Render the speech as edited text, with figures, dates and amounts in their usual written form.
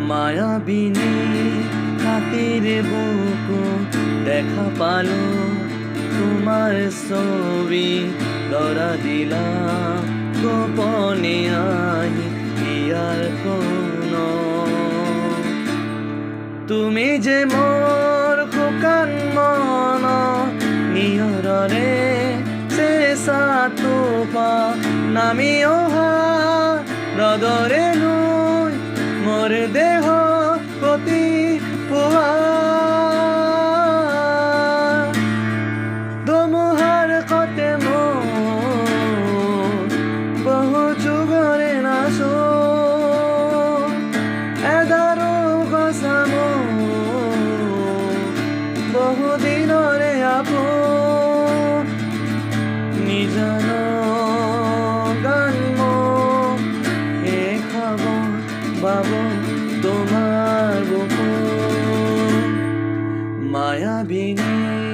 মায়াবিনী খাতির বুকু দেখা পালো তোমার ছবি লড়া দিলাম গোপনে আহি ইয়ার কোন তুমি যে মোর শুকান মন নিয়ৰৰে চেঁচা টোপা নামি অহা ৰদৰে নৈ মোৰ দেহ প্ৰতি পুৱা ধুমুহাৰ কতে মোৰ বহু যুগৰে নাচো এদাৰো গছা বহু দিনৰে আপোন নিজান গান খাব বাব তোমার বুকু মায়াবিনী